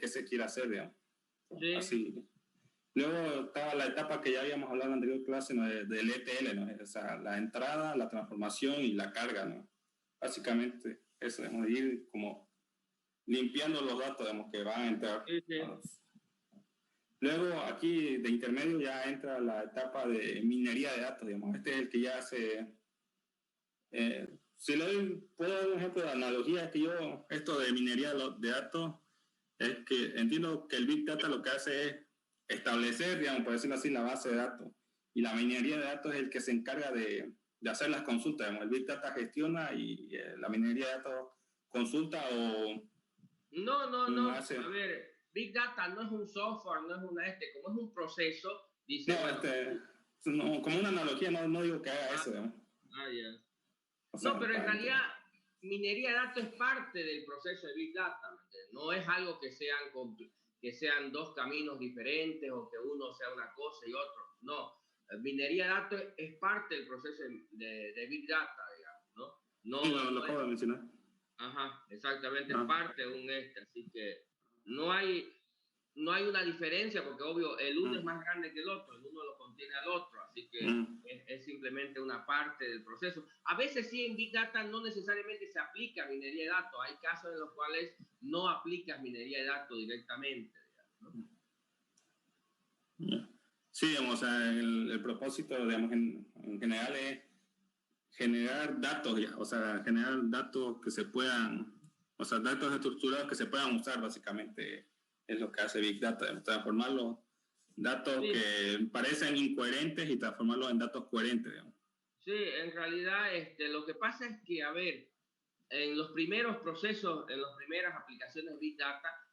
qué se quiere hacer, digamos. Sí. Así. Luego estaba la etapa que ya habíamos hablado en la anterior clase, ¿no? Del ETL, ¿no? O sea, la entrada, la transformación y la carga, ¿no? Básicamente, eso, digamos, ir como limpiando los datos, digamos, que van a entrar. Sí, sí. ¿No? Luego, aquí de intermedio ya entra la etapa de minería de datos, digamos. Este es el que ya hace... si le doy, puedo dar un ejemplo de analogía, que yo, esto de minería de datos, es que entiendo que el Big Data lo que hace es establecer, digamos, por decirlo así, la base de datos. Y la minería de datos es el que se encarga de hacer las consultas. Digamos. El Big Data gestiona y la minería de datos consulta o... No. hace... A ver, Big Data no es un software, no es como es un proceso, dice, No, bueno... no, como una analogía, no digo que haga eso, digamos. Ya. O sea, No, pero en realidad minería de datos es parte del proceso de Big Data, no es algo que sean dos caminos diferentes o que uno sea una cosa y otro, no. Minería de datos es parte del proceso de Big Data, digamos, ¿no? Sí, lo acabo de mencionar. Ajá, exactamente, es parte de un así que no hay una diferencia porque obvio el uno es más grande que el otro, el uno lo contiene al otro, así que es simplemente una parte del proceso. A veces sí en Big Data no necesariamente se aplica minería de datos, hay casos en los cuales no aplicas minería de datos directamente, digamos, ¿no? Sí, digamos, o sea, el propósito, digamos, en general es generar datos, o sea, generar datos que se puedan, o sea, datos estructurados que se puedan usar, básicamente, es lo que hace Big Data, transformar los datos que parecen incoherentes y transformarlos en datos coherentes, digamos. Sí, en realidad lo que pasa es que, a ver, en los primeros procesos, en las primeras aplicaciones de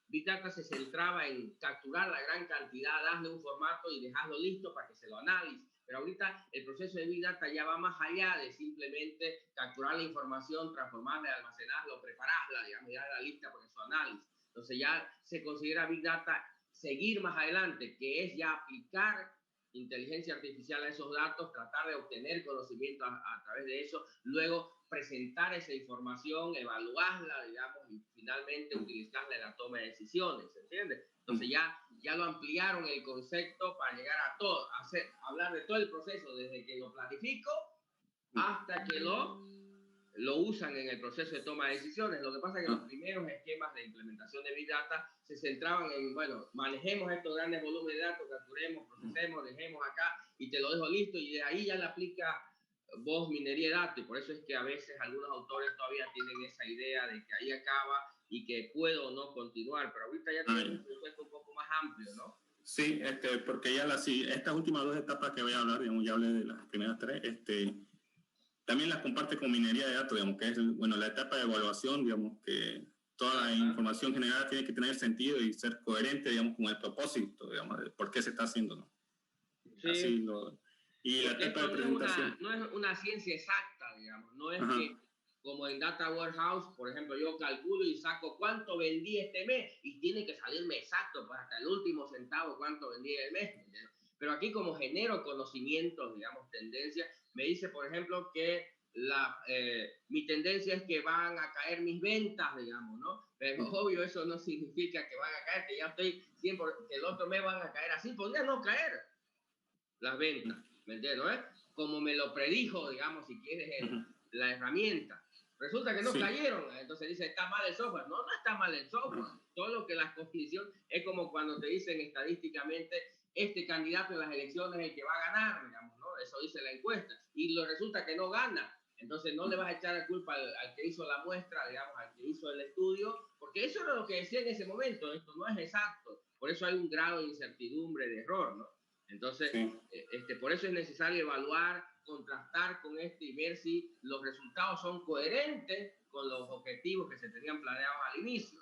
Big Data se centraba en capturar la gran cantidad, darle un formato y dejarlo listo para que se lo analice. Pero ahorita el proceso de Big Data ya va más allá de simplemente capturar la información, transformarla, almacenarla, prepararla, digamos, ya la lista para su análisis. Entonces ya se considera Big Data seguir más adelante, que es ya aplicar inteligencia artificial a esos datos, tratar de obtener conocimiento a través de eso, luego presentar esa información, evaluarla, digamos, y finalmente utilizarla en la toma de decisiones, ¿entiendes? Entonces ya lo ampliaron el concepto para llegar a todo, hablar de todo el proceso, desde que lo planifico hasta que lo usan en el proceso de toma de decisiones. Lo que pasa es que los primeros esquemas de implementación de Big Data se centraban en, bueno, manejemos estos grandes volúmenes de datos, capturemos, procesemos, dejemos acá y te lo dejo listo, y de ahí ya le aplica vos minería de datos, y por eso es que a veces algunos autores todavía tienen esa idea de que ahí acaba y que puedo o no continuar, pero ahorita ya tiene un concepto un poco más amplio, ¿no? Sí, porque ya estas últimas dos etapas que voy a hablar, digamos, ya hablé de las primeras tres, también las comparte con minería de datos, digamos, que es, bueno, la etapa de evaluación, digamos, que toda la información generada tiene que tener sentido y ser coherente, digamos, con el propósito, digamos, de por qué se está haciendo, ¿no? Sí. Así y la etapa de presentación. No es una ciencia exacta, digamos, no es que como en Data Warehouse, por ejemplo, yo calculo y saco cuánto vendí este mes y tiene que salirme exacto, pues hasta el último centavo cuánto vendí el mes, ¿entiendes? Pero aquí como genero conocimientos, digamos, tendencias, me dice, por ejemplo, que mi tendencia es que van a caer mis ventas, digamos, ¿no? Pero obvio eso no significa que van a caer, que ya estoy 100%, que el otro mes van a caer así, podría no caer las ventas, ¿me entiendes? ¿No es? Como me lo predijo, digamos, si quieres, la herramienta. Resulta que no cayeron, entonces dice, está mal el software. No está mal el software. Solo que la condición es como cuando te dicen estadísticamente, este candidato en las elecciones es el que va a ganar, digamos, ¿no? Eso dice la encuesta. Y resulta que no gana. Entonces no le vas a echar la culpa al que hizo la muestra, digamos, al que hizo el estudio, porque eso era lo que decía en ese momento, esto no es exacto. Por eso hay un grado de incertidumbre, de error, ¿no? Entonces, por eso es necesario evaluar, contrastar con y ver si los resultados son coherentes con los objetivos que se tenían planeados al inicio.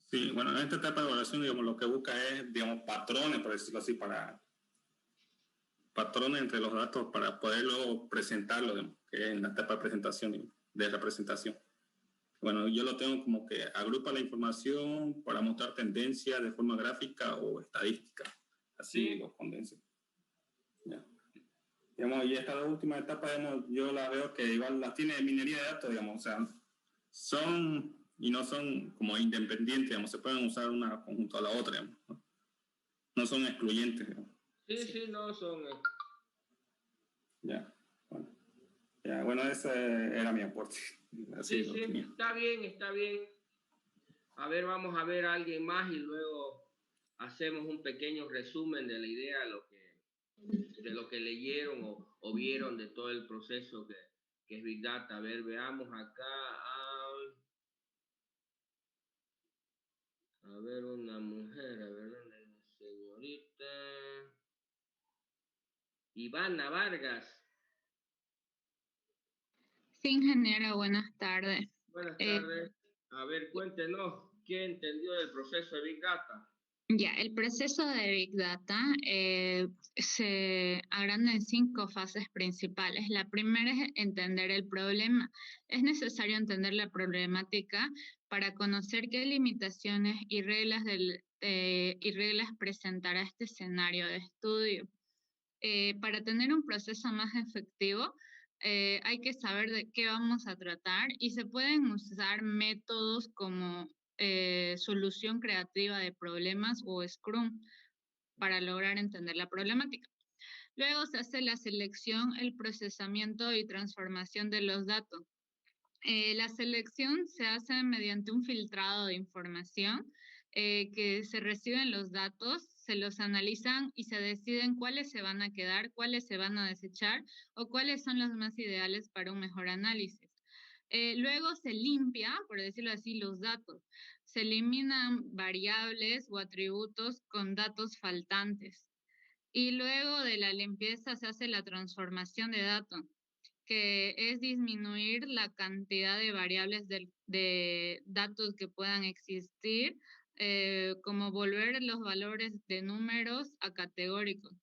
Sí, bueno, en esta etapa de evaluación, digamos, lo que busca es, digamos, patrones, por decirlo así, patrones entre los datos para poder luego presentarlo, digamos, que es en la etapa de presentación, de representación. Bueno, yo lo tengo como que agrupa la información para mostrar tendencias de forma gráfica o estadística. Así lo condensa. Ya. Digamos, y esta última etapa, digamos, yo la veo que igual las tiene minería de datos, digamos, o sea, son y no son como independientes, digamos, se pueden usar una conjunto a la otra, digamos, ¿no? No son excluyentes, digamos. Sí, sí, no son... Ya, bueno. Ya, bueno, ese era mi aporte. Así Sí, lo sí, tenía. está bien, está bien. A ver, vamos a ver a alguien más y luego hacemos un pequeño resumen de la idea de lo que leyeron o vieron de todo el proceso que es Big Data. A ver, veamos acá. A ver, una mujer, a ver, una señorita. Ivana Vargas. Sí, ingeniero, buenas tardes. Buenas Eh, tardes. A ver, cuéntenos, ¿qué entendió del proceso de Big Data? ya, el proceso de Big Data se agranda en 5 fases principales. La primera es entender el problema. Es necesario entender la problemática para conocer qué limitaciones y reglas presentará este escenario de estudio. Para tener un proceso más efectivo, hay que saber de qué vamos a tratar y se pueden usar métodos como solución creativa de problemas o Scrum para lograr entender la problemática. Luego se hace la selección, el procesamiento y transformación de los datos. La selección se hace mediante un filtrado de información que se reciben los datos, se los analizan y se deciden cuáles se van a quedar, cuáles se van a desechar o cuáles son los más ideales para un mejor análisis. Luego se limpia, por decirlo así, los datos. Se eliminan variables o atributos con datos faltantes. Y luego de la limpieza se hace la transformación de datos, que es disminuir la cantidad de variables de datos que puedan existir, como volver los valores de números a categóricos.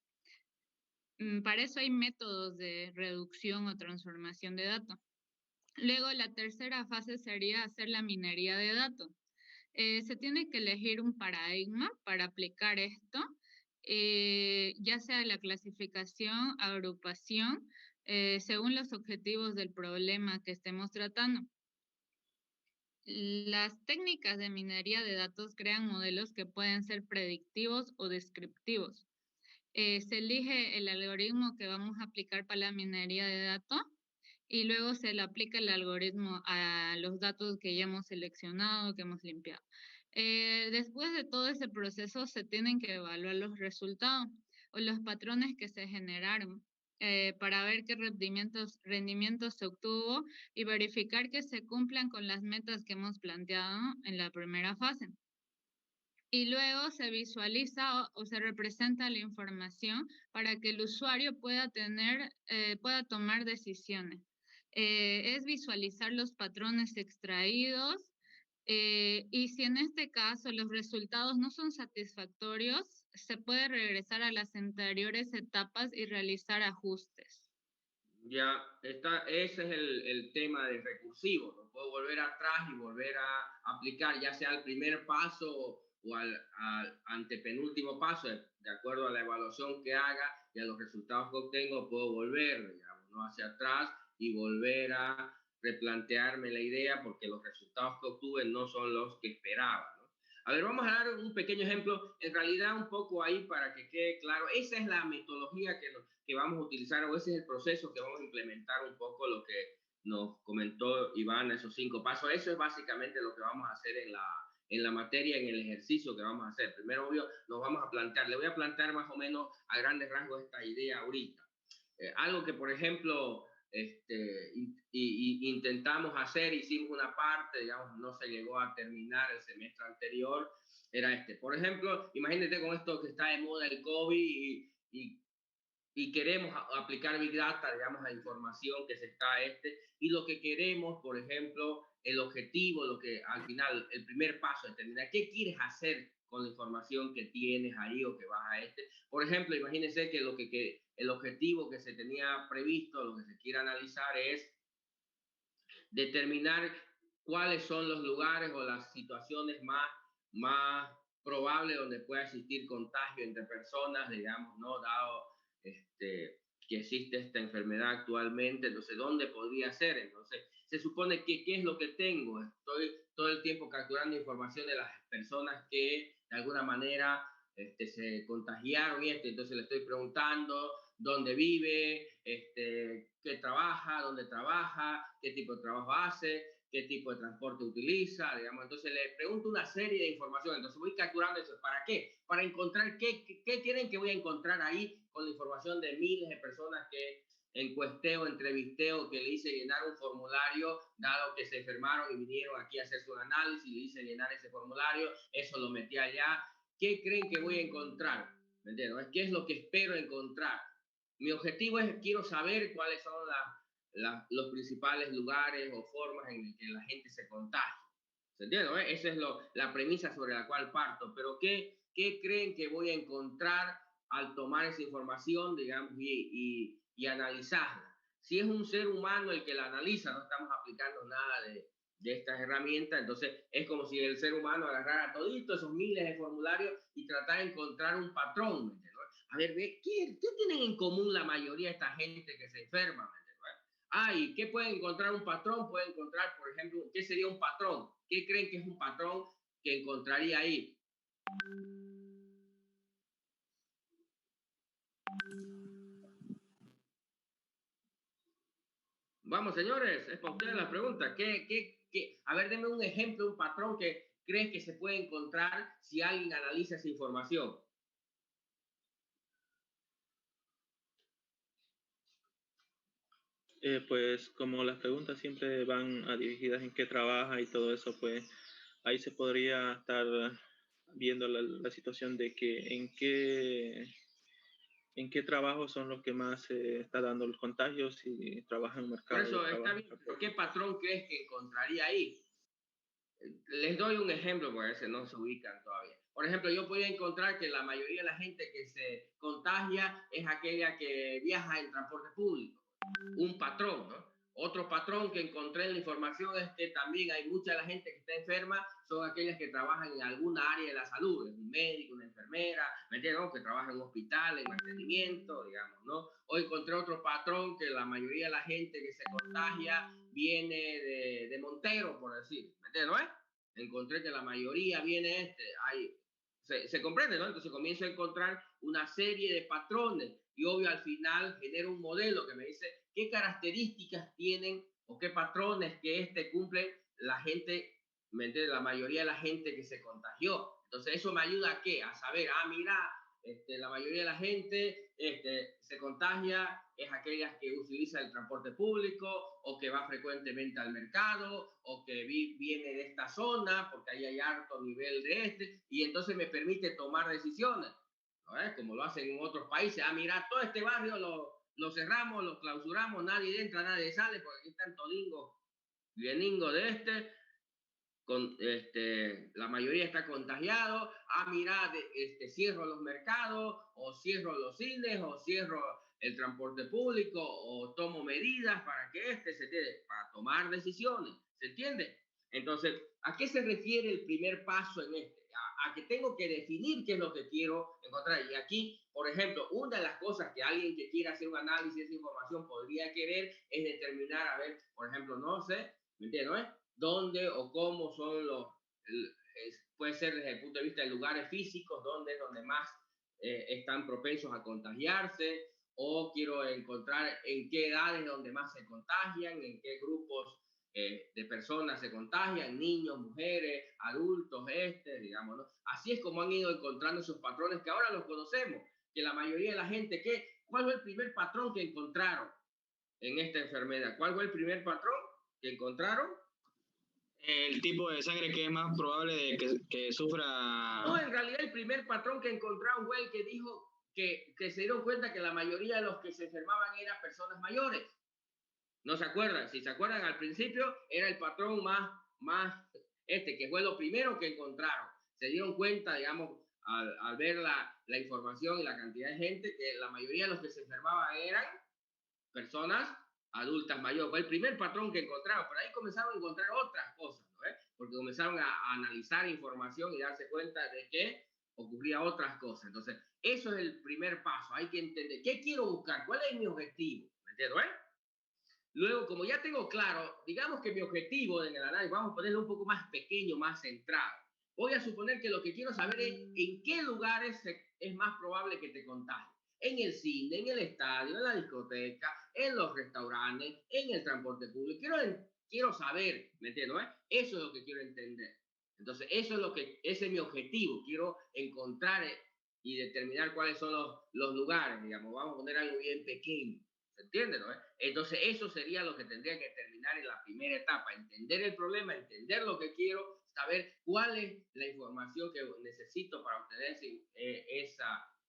Para eso hay métodos de reducción o transformación de datos. Luego, la tercera fase sería hacer la minería de datos. Se tiene que elegir un paradigma para aplicar esto, ya sea la clasificación, agrupación, según los objetivos del problema que estemos tratando. Las técnicas de minería de datos crean modelos que pueden ser predictivos o descriptivos. Se elige el algoritmo que vamos a aplicar para la minería de datos y luego se le aplica el algoritmo a los datos que ya hemos seleccionado, que hemos limpiado. Después de todo ese proceso se tienen que evaluar los resultados o los patrones que se generaron para ver qué rendimientos se obtuvo y verificar que se cumplan con las metas que hemos planteado en la primera fase. Y luego se visualiza o se representa la información para que el usuario pueda tomar decisiones. Es visualizar los patrones extraídos y si en este caso los resultados no son satisfactorios, se puede regresar a las anteriores etapas y realizar ajustes. Ya está, ese es el tema del recursivo. No puedo volver atrás y volver a aplicar, ya sea el primer paso o al antepenúltimo paso, de acuerdo a la evaluación que haga y a los resultados que obtengo, puedo volver, digamos, ¿no?, hacia atrás y volver a replantearme la idea porque los resultados que obtuve no son los que esperaba, ¿no? A ver, vamos a dar un pequeño ejemplo, en realidad un poco ahí para que quede claro. Esa es la metodología que vamos a utilizar, o ese es el proceso que vamos a implementar, un poco lo que nos comentó Iván, esos 5 pasos. Eso es básicamente lo que vamos a hacer en la materia, en el ejercicio que vamos a hacer. Primero, obvio, nos vamos a plantear, le voy a plantear más o menos a grandes rasgos esta idea ahorita. Algo que, por ejemplo, intentamos hacer, hicimos una parte, digamos, no se llegó a terminar el semestre anterior, era por ejemplo, imagínate con esto que está de moda el COVID y queremos aplicar Big Data, digamos, a información que se está y lo que queremos, por ejemplo, el objetivo, lo que al final, el primer paso es determinar qué quieres hacer con la información que tienes ahí o que vas a Por ejemplo, imagínense que el objetivo que se tenía previsto, lo que se quiere analizar es determinar cuáles son los lugares o las situaciones más probables donde pueda existir contagio entre personas, digamos, ¿no? Dado que existe esta enfermedad actualmente, entonces, ¿dónde podría ser? Entonces, se supone que qué es lo que tengo. Estoy todo el tiempo capturando información de las personas que de alguna manera se contagiaron y entonces le estoy preguntando dónde vive, qué trabaja, dónde trabaja, qué tipo de trabajo hace, qué tipo de transporte utiliza, digamos. Entonces le pregunto una serie de información, entonces voy capturando eso. ¿Para qué? Para encontrar qué quieren que voy a encontrar ahí con la información de miles de personas que encuesteo, entrevisteo, que le hice llenar un formulario, dado que se enfermaron y vinieron aquí a hacerse un análisis, le hice llenar ese formulario, eso lo metí allá. ¿Qué creen que voy a encontrar? ¿Me entiendes? ¿Qué es lo que espero encontrar? Mi objetivo es, quiero saber cuáles son los principales lugares o formas en que la gente se contagia. ¿Se entiende? Esa es la premisa sobre la cual parto. Pero ¿qué creen que voy a encontrar al tomar esa información, digamos, y analizarla? Si es un ser humano el que la analiza, no estamos aplicando nada de estas herramientas, entonces es como si el ser humano agarrara todito esos miles de formularios y tratara de encontrar un patrón, ¿no? A ver, ¿qué tienen en común la mayoría de esta gente que se enferma? ¿Y qué pueden encontrar un patrón? Pueden encontrar, por ejemplo, ¿qué sería un patrón? ¿Qué creen que es un patrón que encontraría ahí? Vamos, señores, es para ustedes la pregunta. A ver, denme un ejemplo, un patrón que creen que se puede encontrar si alguien analiza esa información. Pues como las preguntas siempre van dirigidas en qué trabaja y todo eso, pues ahí se podría estar viendo la situación de que en qué trabajos son los que más está dando los contagios, si trabaja en un mercado. Por eso está bien, pero ¿qué patrón crees que encontraría ahí? Les doy un ejemplo, porque a veces no se ubican todavía. Por ejemplo, yo podría encontrar que la mayoría de la gente que se contagia es aquella que viaja en transporte público. Un patrón, ¿no? Otro patrón que encontré en la información es que también hay mucha de la gente que está enferma, son aquellas que trabajan en alguna área de la salud, es un médico, una enfermera, ¿me entiendes? Que trabajan en hospital, en mantenimiento, digamos, ¿no? O encontré otro patrón que la mayoría de la gente que se contagia viene de Montero, por decir, ¿me entiendes? ¿No? Encontré que la mayoría viene se comprende, ¿no? Entonces comienzo a encontrar una serie de patrones y obvio al final genero un modelo que me dice qué características tienen o qué patrones que cumplen la gente, ¿me entiendes? La mayoría de la gente que se contagió. Entonces eso me ayuda a qué? A saber, mira, la mayoría de la gente se contagia, es aquellas que utiliza el transporte público o que va frecuentemente al mercado o que viene de esta zona porque ahí hay alto nivel de y entonces me permite tomar decisiones, ¿no? Como lo hacen en otros países. Mira, todo este barrio lo cerramos, lo clausuramos, nadie entra, nadie sale porque aquí están todingos, bieningos de la mayoría está contagiado. Mira, cierro los mercados, o cierro los cines, o cierro el transporte público, o tomo medidas para que para tomar decisiones. ¿Se entiende? Entonces, ¿a qué se refiere el primer paso en a que tengo que definir qué es lo que quiero encontrar. Y aquí, por ejemplo, una de las cosas que alguien que quiera hacer un análisis de esa información podría querer es determinar, a ver, por ejemplo, no sé, ¿me entiendes? Dónde o cómo son puede ser desde el punto de vista de lugares físicos, donde más están propensos a contagiarse, o quiero encontrar en qué edades donde más se contagian, en qué grupos de personas se contagian, niños, mujeres, adultos, digamos, ¿no? Así es como han ido encontrando esos patrones que ahora los conocemos, que la mayoría de la gente, ¿cuál fue el primer patrón que encontraron en esta enfermedad? ¿Cuál fue el primer patrón que encontraron? El tipo de sangre que es más probable de que sufra... No, en realidad el primer patrón que encontraron fue el que dijo que se dieron cuenta que la mayoría de los que se enfermaban eran personas mayores. ¿No se acuerdan? Si se acuerdan, al principio era el patrón más que fue lo primero que encontraron. Se dieron cuenta, digamos, al ver la información y la cantidad de gente, que la mayoría de los que se enfermaban eran personas adultas mayores. Fue el primer patrón que encontraron, pero ahí comenzaron a encontrar otras cosas, ¿no? Porque comenzaron a analizar información y darse cuenta de que ocurría otras cosas. Entonces, eso es el primer paso. Hay que entender, ¿qué quiero buscar? ¿Cuál es mi objetivo? ¿Me entiendes? Luego, como ya tengo claro, digamos que mi objetivo en el análisis, vamos a ponerlo un poco más pequeño, más centrado. Voy a suponer que lo que quiero saber es en qué lugares es más probable que te contagies. En el cine, en el estadio, en la discoteca, en los restaurantes, en el transporte público. Quiero saber, ¿me entiendes? Eso es lo que quiero entender. Entonces, ese es mi objetivo. Quiero encontrar y determinar cuáles son los lugares, digamos. Vamos a poner algo bien pequeño. ¿Se entiende, no? Entonces, eso sería lo que tendría que terminar en la primera etapa. Entender el problema, entender lo que quiero, saber cuál es la información que necesito para obtener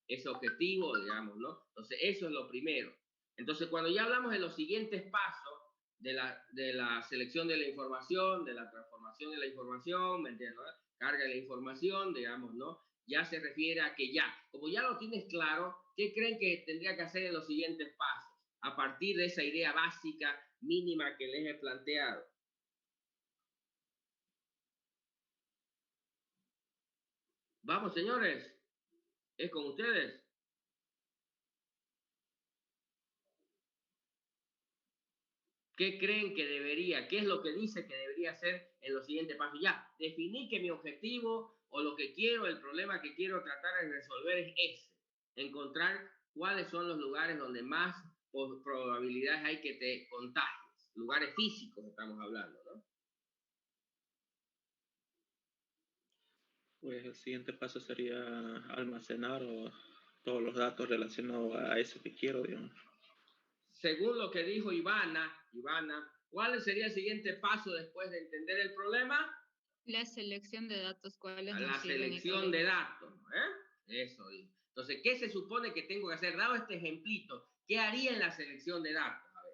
ese objetivo, digamos, ¿no? Entonces, eso es lo primero. Entonces, cuando ya hablamos de los siguientes pasos, de la selección de la información, de la transformación de la información, ¿me entiendes? ¿No? Carga de la información, digamos, ¿no? Ya se refiere a que ya, como ya lo tienes claro, ¿qué creen que tendría que hacer en los siguientes pasos? A partir de esa idea básica, mínima que les he planteado. Vamos, señores, es con ustedes. ¿Qué creen que debería? ¿Qué es lo que dice que debería hacer en los siguientes pasos? Ya, definí que mi objetivo o lo que quiero, el problema que quiero tratar de resolver es ese. Encontrar cuáles son los lugares donde más probabilidades hay que te contagies. Lugares físicos estamos hablando, ¿no? Pues el siguiente paso sería almacenar todos los datos relacionados a eso que quiero, digamos. Según lo que dijo Ivana, ¿cuál sería el siguiente paso después de entender el problema? La selección de datos, ¿cuáles La selección de datos, ¿eh? Eso. Entonces, ¿qué se supone que tengo que hacer? Dado este ejemplito, ¿qué haría en la selección de datos? A ver.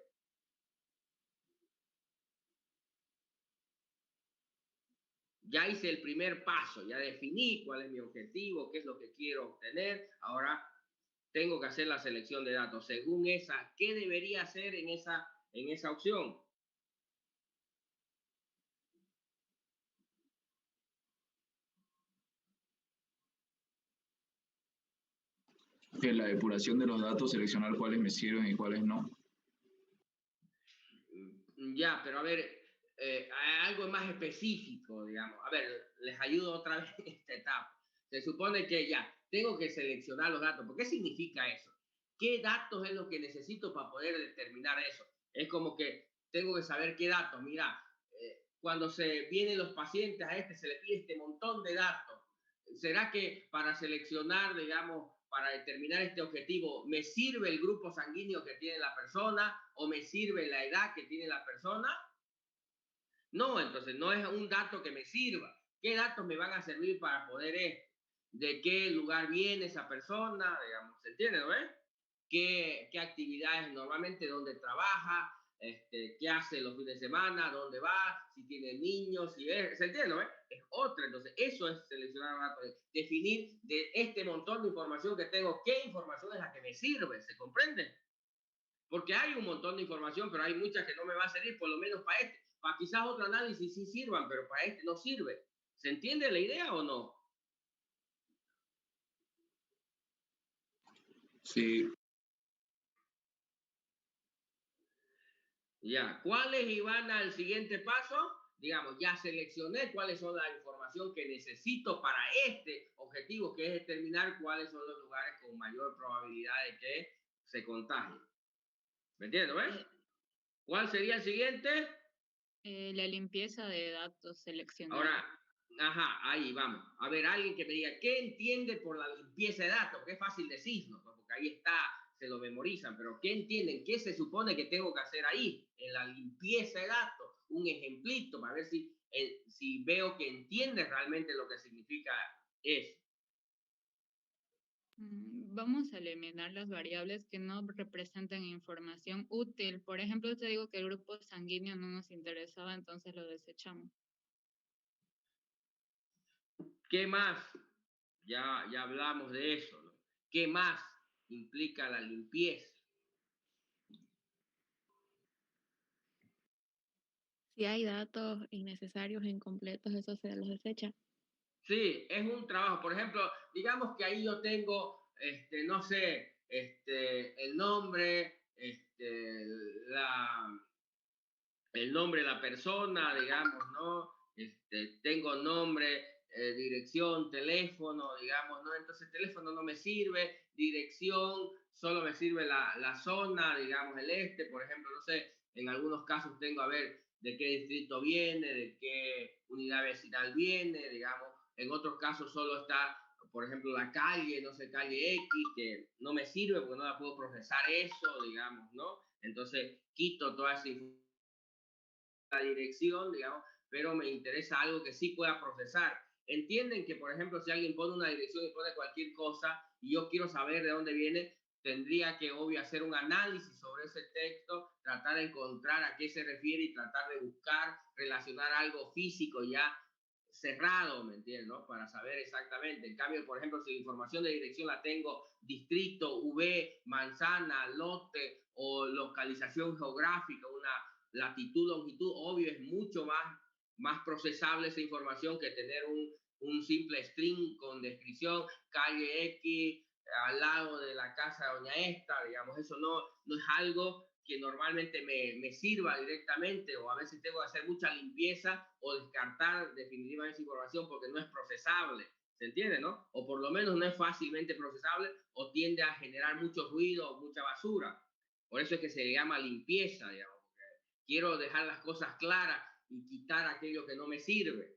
Ya hice el primer paso, ya definí cuál es mi objetivo, qué es lo que quiero obtener. Ahora tengo que hacer la selección de datos. Según esa, ¿qué debería hacer en esa opción? Que la depuración de los datos, seleccionar cuáles me sirven y cuáles no. Ya, pero a ver, algo más específico, digamos. A ver, les ayudo otra vez en esta etapa. Se supone que ya, tengo que seleccionar los datos. ¿Por qué significa eso? ¿Qué datos es lo que necesito para poder determinar eso? Es como que tengo que saber qué datos. Mira, cuando se vienen los pacientes a se le pide este montón de datos. ¿Será que para seleccionar, digamos, para determinar este objetivo, me sirve el grupo sanguíneo que tiene la persona o me sirve la edad que tiene la persona? No, entonces no es un dato que me sirva. ¿Qué datos me van a servir para poder esto? ¿De qué lugar viene esa persona? Digamos, ¿se entiende, no es? ¿Qué actividades normalmente, dónde trabaja? ¿Qué hace los fines de semana? ¿Dónde va? Si tiene niños, ¿se entiende, no es? Es otra. Entonces, eso es seleccionar datos. Definir de este montón de información que tengo, qué información es la que me sirve, ¿se comprende? Porque hay un montón de información, pero hay muchas que no me va a servir, por lo menos para este. Para quizás otro análisis sí sirvan, pero para este no sirve. ¿Se entiende la idea o no? Sí. Ya, ¿cuál es, Ivana, el siguiente paso? Digamos, ya seleccioné cuáles son la información que necesito para este objetivo, que es determinar cuáles son los lugares con mayor probabilidad de que se contagien. ¿Me entiendes, ves? ¿Cuál sería el siguiente? La limpieza de datos seleccionados. Ahora, ajá, ahí vamos. A ver, alguien que me diga, ¿qué entiende por la limpieza de datos? Que es fácil decirlo, porque ahí está, se lo memorizan, pero ¿qué entienden? ¿Qué se supone que tengo que hacer ahí? En la limpieza de datos, un ejemplito para ver si veo que entiendes realmente lo que significa eso. Vamos a eliminar las variables que no representan información útil. Por ejemplo, te digo que el grupo sanguíneo no nos interesaba, entonces lo desechamos. ¿Qué más? Ya hablamos de eso, ¿no? ¿Qué más implica la limpieza? Si hay datos innecesarios, incompletos, eso se los desecha. Sí, es un trabajo. Por ejemplo, digamos que ahí yo tengo, no sé, el nombre, el nombre de la persona, digamos, ¿no? Tengo nombre, dirección, teléfono, digamos, ¿no? Entonces, teléfono no me sirve, dirección, solo me sirve la zona, digamos, por ejemplo, no sé, en algunos casos tengo a ver de qué distrito viene, de qué unidad vecinal viene, digamos, en otros casos solo está, por ejemplo, la calle, no sé, calle X, que no me sirve porque no la puedo procesar eso, digamos, ¿no? Entonces, quito toda esa información, la dirección, digamos, pero me interesa algo que sí pueda procesar. Entienden que, por ejemplo, si alguien pone una dirección y pone cualquier cosa y yo quiero saber de dónde viene, tendría que, obvio, hacer un análisis sobre ese texto, tratar de encontrar a qué se refiere y tratar de buscar, relacionar algo físico ya cerrado, ¿me entiendes? ¿No? Para saber exactamente. En cambio, por ejemplo, si la información de dirección la tengo distrito, V, manzana, lote o localización geográfica, una latitud, longitud, obvio, es mucho más procesable esa información que tener un simple string con descripción, calle X, al lado de la casa de doña esta, digamos, eso no es algo que normalmente me sirva directamente, o a veces tengo que hacer mucha limpieza o descartar definitivamente esa información porque no es procesable, ¿se entiende, no? O por lo menos no es fácilmente procesable o tiende a generar mucho ruido o mucha basura. Por eso es que se llama limpieza, digamos. Quiero dejar las cosas claras y quitar aquello que no me sirve.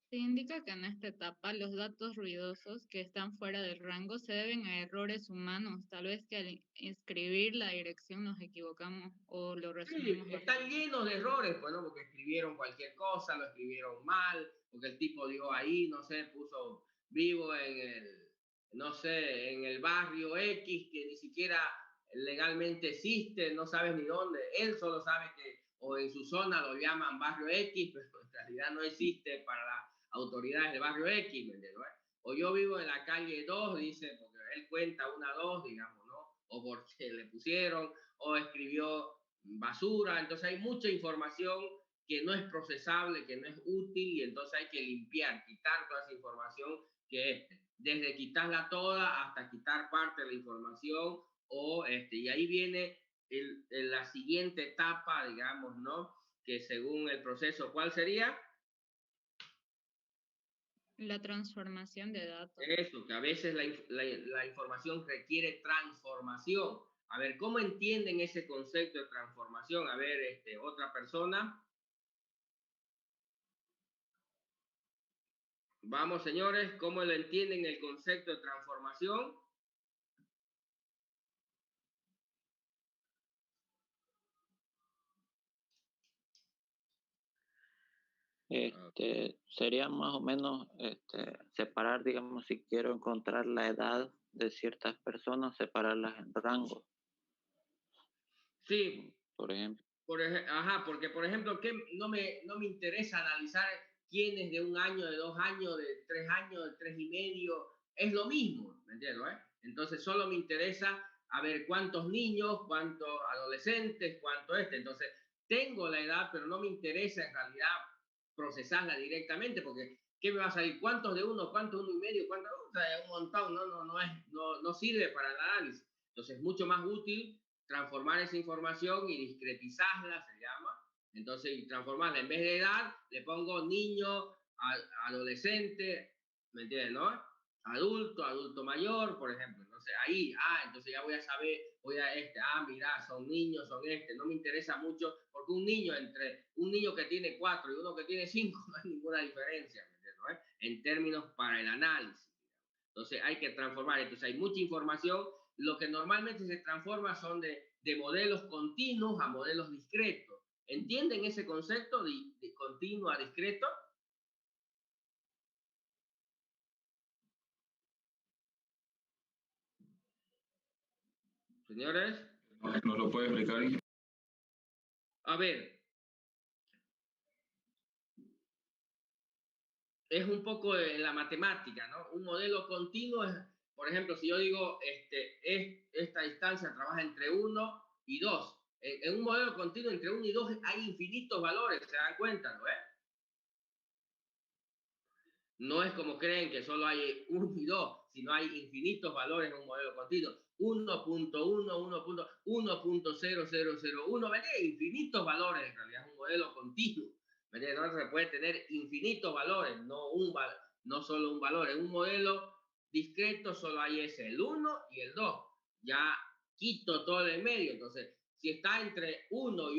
Se indica que en esta etapa los datos ruidosos que están fuera del rango se deben a errores humanos, tal vez que al escribir la dirección nos equivocamos o lo resumimos Sí, están bastante. llenos de errores, bueno, porque escribieron cualquier cosa, lo escribieron mal, porque el tipo dio ahí, no sé, puso vivo no sé, en el barrio X, que ni siquiera legalmente existe, no sabes ni dónde, él solo sabe que, o en su zona lo llaman barrio X, pero en realidad no existe para las autoridades del barrio X, ¿me entiendes? O yo vivo en la calle 2, dice, porque él cuenta una 2, digamos, ¿no? O porque le pusieron, o escribió basura, entonces hay mucha información que no es procesable, que no es útil y entonces hay que limpiar, quitar toda esa información que es desde quitarla toda hasta quitar parte de la información y ahí viene la siguiente etapa, digamos, ¿no? Que según el proceso, ¿cuál sería? La transformación de datos. Eso, que a veces la información requiere transformación. A ver, ¿cómo entienden ese concepto de transformación? A ver, otra persona. Vamos, señores, ¿cómo lo entienden el concepto de transformación? Sería más o menos separar, digamos, si quiero encontrar la edad de ciertas personas, separarlas en rangos, Sí, por ejemplo. porque por ejemplo, no me interesa analizar quién es de 1 año, de 2 años, de 3 años, de 3 y medio, es lo mismo, ¿me entiendes? Entonces solo me interesa a ver cuántos niños, cuántos adolescentes, entonces tengo la edad, pero no me interesa en realidad procesarla directamente, porque ¿qué me va a salir? ¿Cuántos de uno, cuántos de 1 y medio, cuántos? O sea, un montón, no sirve para el análisis. Entonces es mucho más útil transformar esa información y discretizarla, se llama. Entonces, y transformarla, en vez de edad, le pongo niño, adolescente, ¿me entiendes, no? Adulto mayor, por ejemplo. Entonces, ahí, entonces ya voy a saber, mira, son niños, no me interesa mucho, porque entre un niño que tiene 4 y uno que tiene 5, no hay ninguna diferencia, ¿me entiendes, no? En términos para el análisis. Entonces, hay que transformar. Entonces, hay mucha información. Lo que normalmente se transforma son de modelos continuos a modelos discretos. ¿Entienden ese concepto de continuo a discreto? Señores, ¿Nos lo puede explicar? a ver, es un poco de la matemática, ¿no? Un modelo continuo es, por ejemplo, si yo digo, esta distancia trabaja entre 1 y 2. En un modelo continuo entre 1 y 2 hay infinitos valores, ¿se dan cuenta, no? No es como creen que solo hay 1 y 2, sino hay infinitos valores en un modelo continuo. 1.1, 1.0001, ¿verdad? Infinitos valores, en realidad es un modelo continuo. ¿Verdad? Entonces se puede tener infinitos valores, no solo un valor. En un modelo discreto solo hay ese, el 1 y el 2. Ya quito todo el medio. Entonces, si está entre 1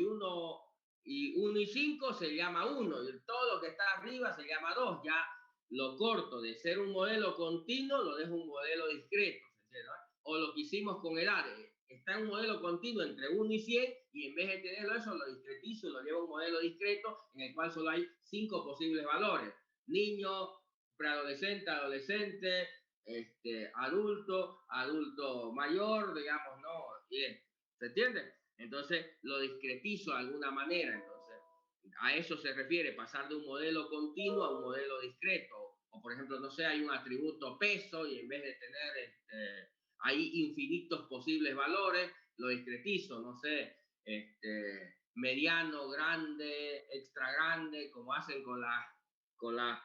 y 5 se llama 1, y todo lo que está arriba se llama 2. Ya lo corto de ser un modelo continuo, lo dejo un modelo discreto, ¿no? O lo que hicimos con el ARE, está en un modelo continuo entre 1 y 100, y en vez de tenerlo eso, lo discretizo y lo llevo a un modelo discreto en el cual solo hay 5 posibles valores: niño, preadolescente, adolescente, adulto mayor, digamos, ¿no? Bien, ¿se entiende? Entonces lo discretizo de alguna manera. Entonces, a eso se refiere, pasar de un modelo continuo a un modelo discreto. O por ejemplo, no sé, hay un atributo peso y en vez de tener hay infinitos posibles valores, lo discretizo, no sé, mediano, grande, extra grande, como hacen con la,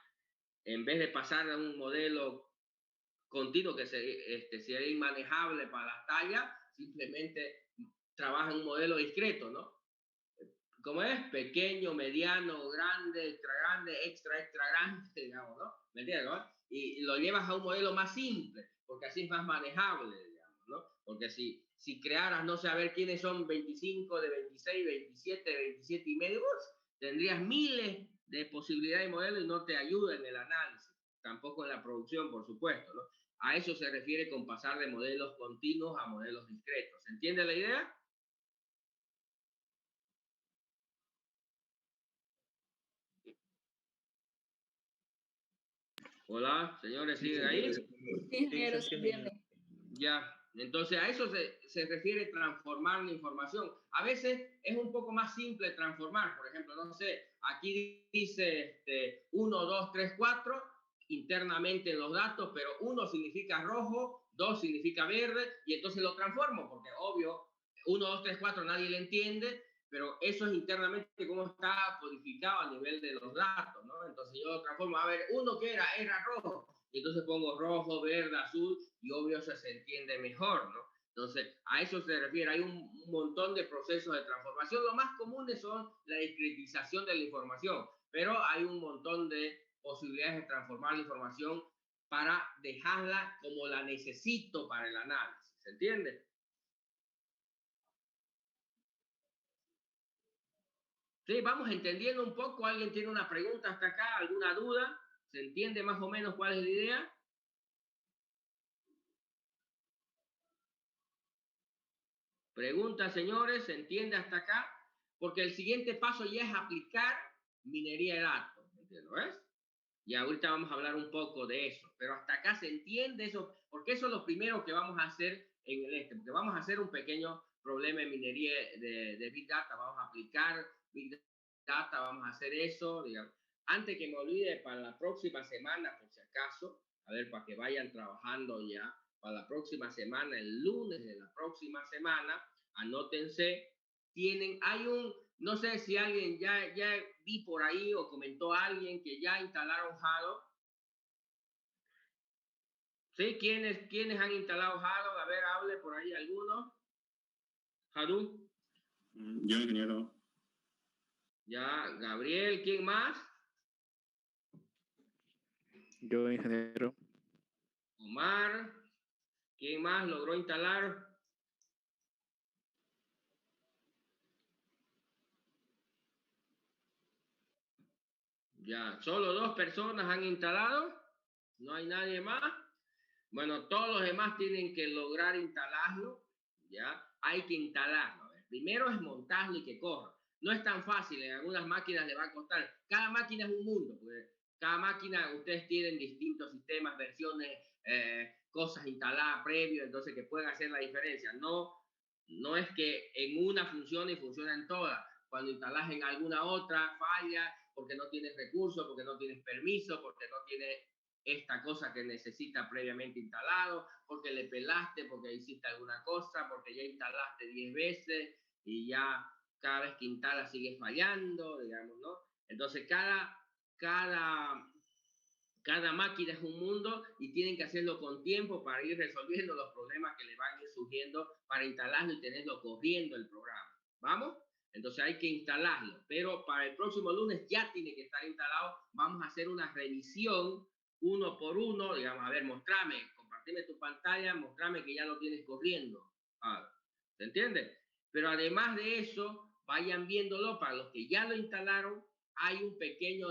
en vez de pasar a un modelo continuo que sería inmanejable para las tallas, simplemente trabaja en un modelo discreto, ¿no? ¿Cómo es? Pequeño, mediano, grande, extra grande, digamos, ¿no? ¿Me entiendes, no? Y lo llevas a un modelo más simple, porque así es más manejable, digamos, ¿no? Porque si crearas, no sé, a ver quiénes son 25, de 26, 27, de 27 y medio, tendrías miles de posibilidades de modelos y no te ayuda en el análisis, tampoco en la producción, por supuesto, ¿no? A eso se refiere con pasar de modelos continuos a modelos discretos. ¿Se entiende la idea? Hola, señores, ¿siguen ahí? Sí, ingeniero, se entiende. Ya, entonces a eso se refiere transformar la información. A veces es un poco más simple transformar. Por ejemplo, no sé, aquí dice 1, 2, 3, 4 internamente en los datos, pero 1 significa rojo, 2 significa verde, y entonces lo transformo, porque obvio, 1, 2, 3, 4 nadie le entiende, pero eso es internamente cómo está codificado a nivel de los datos, ¿no? Entonces yo lo transformo, a ver, 1 que era rojo, y entonces pongo rojo, verde, azul, y obvio eso se entiende mejor, ¿no? Entonces, a eso se refiere. Hay un montón de procesos de transformación. Los más comunes son la discretización de la información, pero hay un montón de posibilidades de transformar la información para dejarla como la necesito para el análisis. ¿Se entiende? Sí, vamos entendiendo un poco. ¿Alguien tiene una pregunta hasta acá? ¿Alguna duda? ¿Se entiende más o menos cuál es la idea? Pregunta, señores, ¿se entiende hasta acá? Porque el siguiente paso ya es aplicar minería de datos, ¿ves? Y ahorita vamos a hablar un poco de eso, pero hasta acá se entiende eso, porque eso es lo primero que vamos a hacer en el porque vamos a hacer un pequeño problema de minería de Big Data, vamos a aplicar Big Data, vamos a hacer eso, digamos. Antes que me olvide, para la próxima semana, por si acaso, a ver, para que vayan trabajando ya, para la próxima semana, el lunes de la próxima semana, anótense, no sé si alguien ya vi por ahí o comentó a alguien que ya instalaron Hadoop. ¿Sí? ¿Quiénes han instalado Hadoop? A ver, hable por ahí alguno. Hadoop. Yo, ingeniero. Ya, Gabriel, ¿quién más? Yo, ingeniero. Omar, ¿quién más logró instalar? Ya, solo 2 personas han instalado. No hay nadie más. Bueno, todos los demás tienen que lograr instalarlo. Ya, hay que instalarlo. Primero es montarlo y que corra. No es tan fácil, en algunas máquinas le va a costar. Cada máquina es un mundo, porque cada máquina ustedes tienen distintos sistemas, versiones, cosas instaladas previo, entonces que pueden hacer la diferencia. No es que en una funcione y funciona en todas. Cuando instalas en alguna otra, falla porque no tienes recursos, porque no tienes permiso, porque no tienes esta cosa que necesita previamente instalado, porque le pelaste, porque hiciste alguna cosa, porque ya instalaste 10 veces y ya cada vez que instalas sigue fallando, digamos, ¿no? Entonces cada Cada máquina es un mundo y tienen que hacerlo con tiempo para ir resolviendo los problemas que le van a ir surgiendo para instalarlo y tenerlo corriendo el programa. ¿Vamos? Entonces hay que instalarlo, pero para el próximo lunes ya tiene que estar instalado. Vamos a hacer una revisión uno por uno, digamos, a ver, compartime tu pantalla, mostrame que ya lo tienes corriendo. ¿Se entiende? Pero además de eso, vayan viéndolo. Para los que ya lo instalaron, hay un pequeño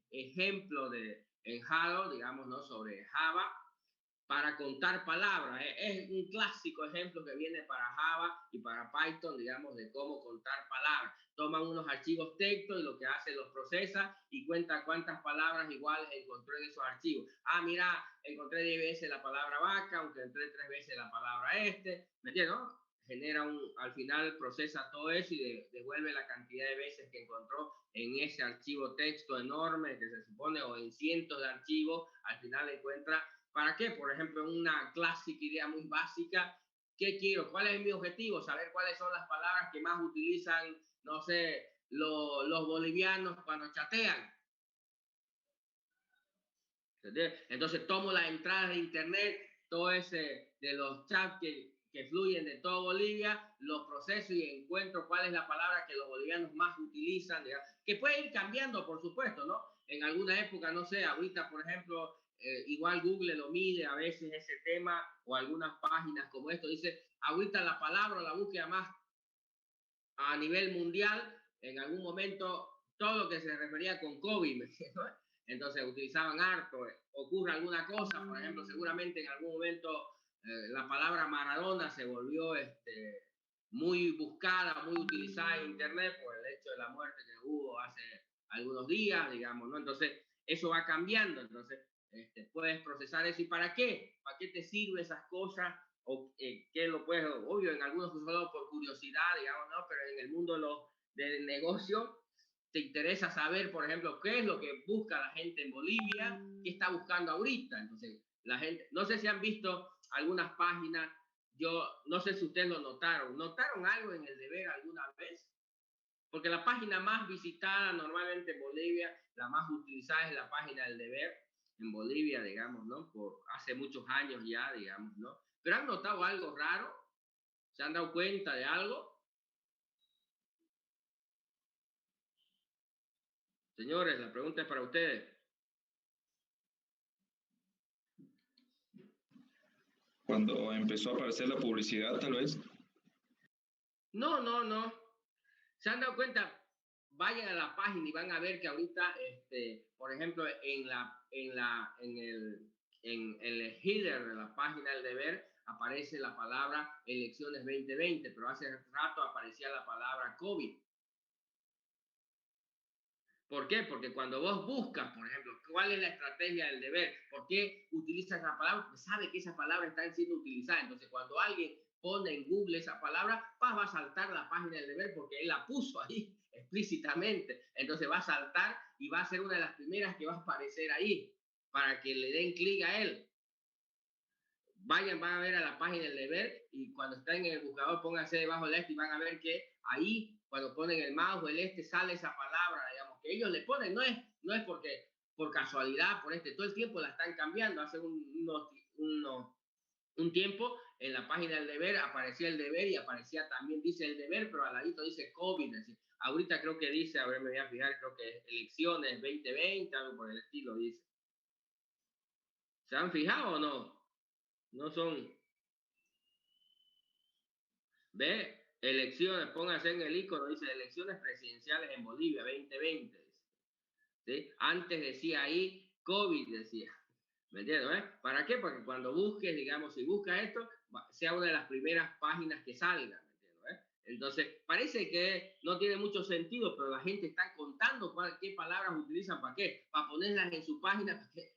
ejemplo en Java, digamos, ¿no? Sobre Java, para contar palabras. Es un clásico ejemplo que viene para Java y para Python, digamos, de cómo contar palabras. Toman unos archivos texto y lo que hace los procesa y cuenta cuántas palabras iguales encontró en esos archivos. Mira, encontré 10 veces la palabra vaca, encontré 3 veces la palabra ¿me entiendes? ¿No? Genera al final procesa todo eso y devuelve la cantidad de veces que encontró en ese archivo texto enorme que se supone, o en cientos de archivos, al final encuentra. ¿Para qué? Por ejemplo, una clásica idea muy básica. ¿Qué quiero? ¿Cuál es mi objetivo? Saber cuáles son las palabras que más utilizan, no sé, los bolivianos cuando chatean. Entonces tomo las entradas de internet, todo ese de los chats que fluyen de todo Bolivia, los proceso y encuentro cuál es la palabra que los bolivianos más utilizan, digamos, que puede ir cambiando, por supuesto, ¿no? En alguna época, no sé, ahorita, por ejemplo, igual Google lo mide a veces ese tema, o algunas páginas como esto, dice, ahorita la palabra o la búsqueda más a nivel mundial, en algún momento, todo lo que se refería con COVID, ¿no? Entonces utilizaban harto, ocurre alguna cosa, por ejemplo, seguramente en algún momento la palabra Maradona se volvió muy buscada, muy utilizada en internet por el hecho de la muerte que hubo hace algunos días, digamos, ¿no? Entonces eso va cambiando, entonces puedes procesar eso. ¿Y para qué? ¿Para qué te sirve esas cosas? O que lo puedes, obvio, en algunos solo por curiosidad, digamos, ¿no? Pero en el mundo del negocio te interesa saber, por ejemplo, qué es lo que busca la gente en Bolivia, qué está buscando ahorita. Entonces, la gente, no sé si han visto algunas páginas, yo no sé si ustedes lo notaron algo en El Deber alguna vez? Porque la página más visitada normalmente en Bolivia, la más utilizada es la página del Deber en Bolivia, digamos, ¿no? Por hace muchos años ya, digamos, ¿no? ¿Pero han notado algo raro? ¿Se han dado cuenta de algo? Señores, la pregunta es para ustedes. Cuando empezó a aparecer la publicidad, tal vez. No. ¿Se han dado cuenta? Vayan a la página y van a ver que ahorita, por ejemplo, en el header de la página del Deber aparece la palabra elecciones 2020, pero hace rato aparecía la palabra COVID. ¿Por qué? Porque cuando vos buscas, por ejemplo, cuál es la estrategia del Deber, ¿por qué utilizas la palabra? Porque sabe que esa palabra está siendo utilizada. Entonces, cuando alguien pone en Google esa palabra, va a saltar la página del Deber porque él la puso ahí explícitamente. Entonces va a saltar y va a ser una de las primeras que va a aparecer ahí para que le den clic a él. Van a ver a la página del Deber y cuando está en el buscador, pónganse debajo del y van a ver que ahí, cuando ponen el mouse o el sale esa palabra, digamos, que ellos le ponen, no es porque por casualidad, todo el tiempo la están cambiando. Hace un tiempo en la página del Deber aparecía el Deber y aparecía también, dice el Deber, pero al ladito dice COVID. Es decir, ahorita creo que dice, a ver, me voy a fijar, creo que elecciones 2020, algo por el estilo dice. ¿Se han fijado o no? No son. ¿Ve? Elecciones, pónganse en el icono, dice elecciones presidenciales en Bolivia 2020. ¿Sí? Antes decía ahí COVID, decía. ¿Me entiendes? ¿Para qué? Porque cuando busques, digamos, si buscas esto, sea una de las primeras páginas que salga. ¿Me entiendes? Entonces, parece que no tiene mucho sentido, pero la gente está contando qué palabras utilizan para qué, para ponerlas en su página, para qué.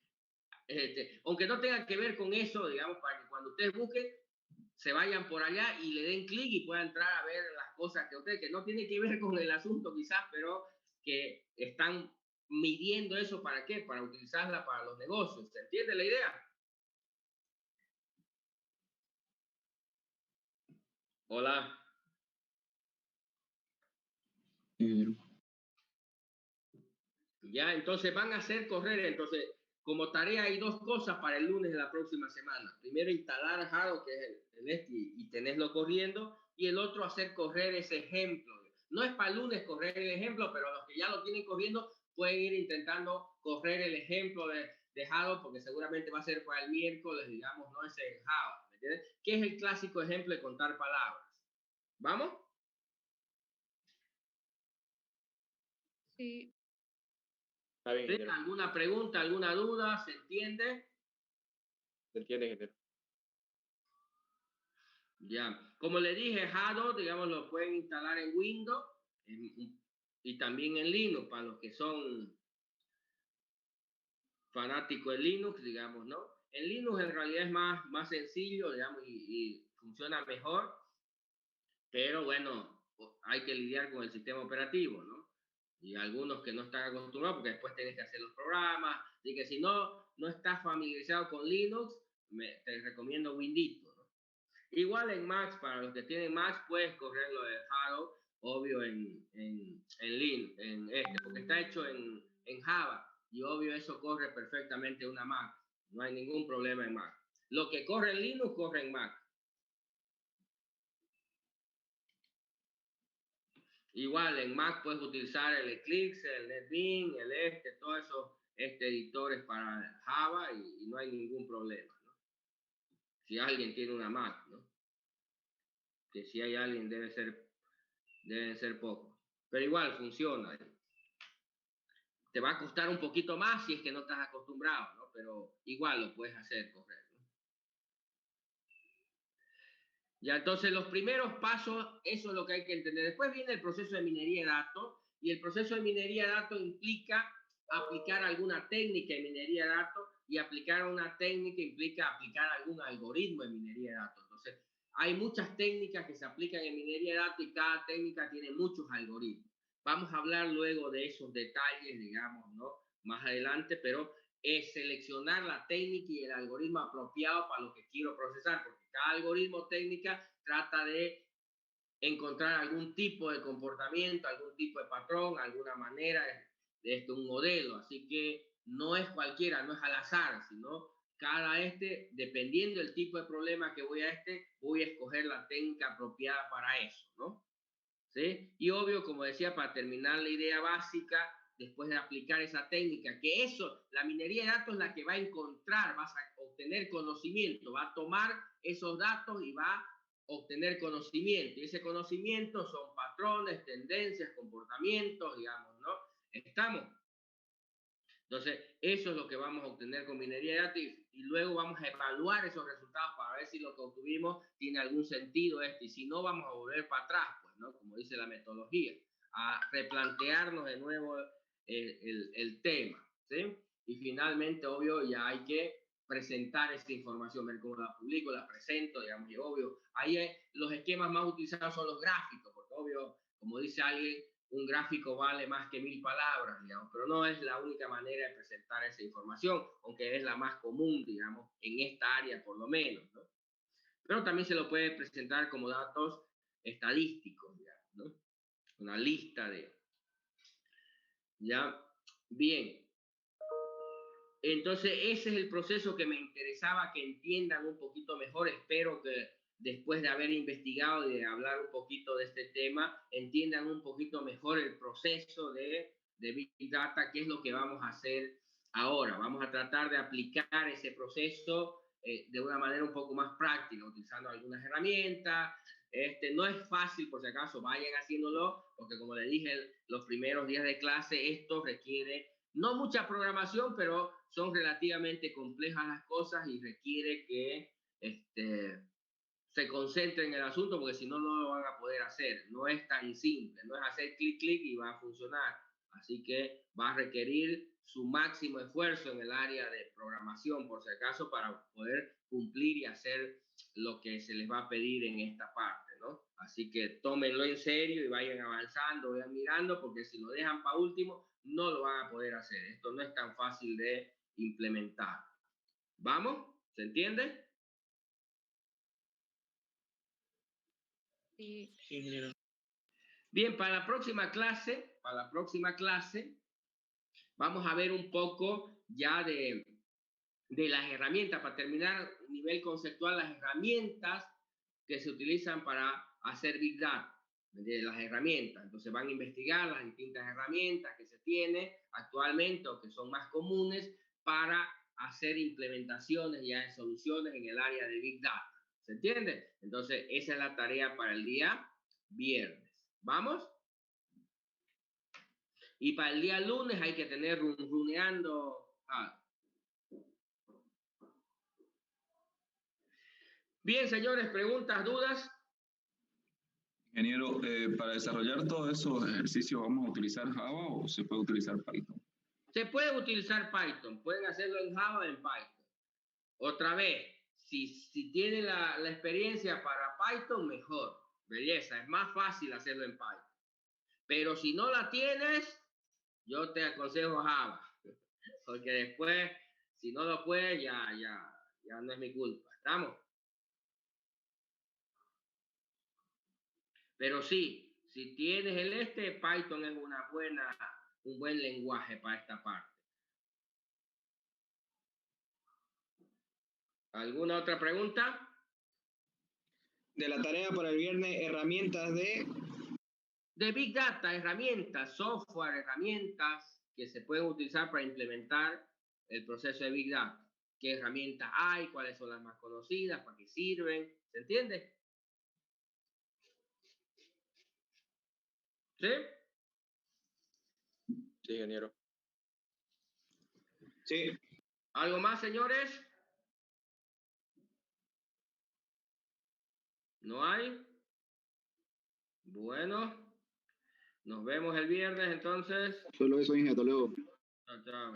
Aunque no tenga que ver con eso, digamos, para que cuando ustedes busquen, se vayan por allá y le den clic y puedan entrar a ver las cosas que ustedes, que no tiene que ver con el asunto quizás, pero que están midiendo eso. ¿Para qué? Para utilizarla para los negocios. ¿Se entiende la idea? Hola. Ya, entonces van a hacer correr. Entonces, como tarea hay dos cosas para el lunes de la próxima semana. Primero, instalar Hado, que es el y tenerlo corriendo, y el otro, hacer correr ese ejemplo. No es para el lunes correr el ejemplo, pero los que ya lo tienen corriendo pueden ir intentando correr el ejemplo de Hado, porque seguramente va a ser para el miércoles, digamos, no ese en Java, ¿me entiendes? Que es el clásico ejemplo de contar palabras. ¿Vamos? Sí. Está bien, ingeniero. ¿Alguna pregunta, alguna duda? ¿Se entiende? ¿Se entiende, ingeniero? Ya. Como le dije, Hado, digamos, lo pueden instalar en Windows y también en Linux, para los que son fanáticos de Linux, digamos, ¿no? En Linux en realidad es más sencillo, digamos, y funciona mejor, pero bueno, hay que lidiar con el sistema operativo, ¿no? Y algunos que no están acostumbrados, porque después tienes que hacer los programas, y que si no estás familiarizado con Linux, te recomiendo Windows, ¿no? Igual en Mac, para los que tienen Mac, puedes correrlo de Hado, obvio, en Linux, porque está hecho en Java, y obvio eso corre perfectamente una Mac, no hay ningún problema en Mac. Lo que corre en Linux, corre en Mac. Igual en Mac puedes utilizar el Eclipse, el NetBeans, todos esos editores para Java y no hay ningún problema, ¿no? Si alguien tiene una Mac, ¿no? Que si hay alguien deben ser pocos. Pero igual funciona. Te va a costar un poquito más si es que no estás acostumbrado, ¿no? Pero igual lo puedes hacer correcto. Ya, entonces los primeros pasos, eso es lo que hay que entender. Después viene el proceso de minería de datos, y el proceso de minería de datos implica aplicar alguna técnica de minería de datos, y aplicar una técnica implica aplicar algún algoritmo de minería de datos. Entonces, hay muchas técnicas que se aplican en minería de datos y cada técnica tiene muchos algoritmos. Vamos a hablar luego de esos detalles, digamos, ¿no? Más adelante, pero es seleccionar la técnica y el algoritmo apropiado para lo que quiero procesar, porque cada algoritmo técnica trata de encontrar algún tipo de comportamiento, algún tipo de patrón, alguna manera de un modelo. Así que no es cualquiera, no es al azar, sino cada dependiendo del tipo de problema que voy a escoger la técnica apropiada para eso, ¿no? ¿Sí? Y obvio, como decía, para terminar la idea básica, después de aplicar esa técnica, que eso, la minería de datos es la que va a encontrar, vas a obtener conocimiento, va a tomar esos datos y va a obtener conocimiento. Y ese conocimiento son patrones, tendencias, comportamientos, digamos, ¿no? ¿Estamos? Entonces, eso es lo que vamos a obtener con minería de datos y luego vamos a evaluar esos resultados para ver si lo que obtuvimos tiene algún sentido y si no, vamos a volver para atrás, pues, ¿no? Como dice la metodología, a replantearnos de nuevo el tema, ¿sí? Y finalmente, obvio, ya hay que presentar esta información, ver cómo la publico, la presento, digamos, y obvio, ahí los esquemas más utilizados son los gráficos, porque obvio, como dice alguien, un gráfico vale más que 1000 palabras, digamos, pero no es la única manera de presentar esa información, aunque es la más común, digamos, en esta área por lo menos, ¿no? Pero también se lo puede presentar como datos estadísticos, digamos, ¿no? Una lista de... ¿Ya? Bien. Entonces, ese es el proceso que me interesaba que entiendan un poquito mejor. Espero que después de haber investigado y de hablar un poquito de este tema, entiendan un poquito mejor el proceso de Big Data, qué es lo que vamos a hacer ahora. Vamos a tratar de aplicar ese proceso de una manera un poco más práctica, utilizando algunas herramientas. No es fácil, por si acaso, vayan haciéndolo, porque como les dije, los primeros días de clase, esto requiere no mucha programación, pero son relativamente complejas las cosas y requiere que se concentren en el asunto, porque si no, no lo van a poder hacer. No es tan simple, no es hacer clic, clic y va a funcionar. Así que va a requerir su máximo esfuerzo en el área de programación, por si acaso, para poder cumplir y hacer lo que se les va a pedir en esta parte, ¿no? Así que tómenlo en serio y vayan avanzando, vayan mirando, porque si lo dejan para último, no lo van a poder hacer. Esto no es tan fácil de implementar. ¿Vamos? ¿Se entiende? Sí. Sí, ingeniero. Bien, para la próxima clase, vamos a ver un poco ya de de las herramientas, para terminar a nivel conceptual, las herramientas que se utilizan para hacer Big Data, de las herramientas. Entonces van a investigar las distintas herramientas que se tienen actualmente o que son más comunes para hacer implementaciones ya de soluciones en el área de Big Data. ¿Se entiende? Entonces esa es la tarea para el día viernes. ¿Vamos? Y para el día lunes hay que tener runeando. Bien, señores, preguntas, dudas. Ingeniero, para desarrollar todos esos ejercicios, ¿vamos a utilizar Java o se puede utilizar Python? Se puede utilizar Python, pueden hacerlo en Java o en Python. Otra vez, si tiene la experiencia para Python, mejor. Belleza, es más fácil hacerlo en Python. Pero si no la tienes, yo te aconsejo Java. Porque después, si no lo puedes, ya no es mi culpa. ¿Estamos? Pero sí, si tienes Python es un buen lenguaje para esta parte. ¿Alguna otra pregunta? De la tarea para el viernes, herramientas de Big Data, herramientas, software, herramientas que se pueden utilizar para implementar el proceso de Big Data. ¿Qué herramientas hay? ¿Cuáles son las más conocidas? ¿Para qué sirven? ¿Se entiende? ¿Sí? Sí, ingeniero. Sí. ¿Algo más, señores? ¿No hay? Bueno, nos vemos el viernes entonces. Solo eso, Inge, hasta luego. Chao, chao.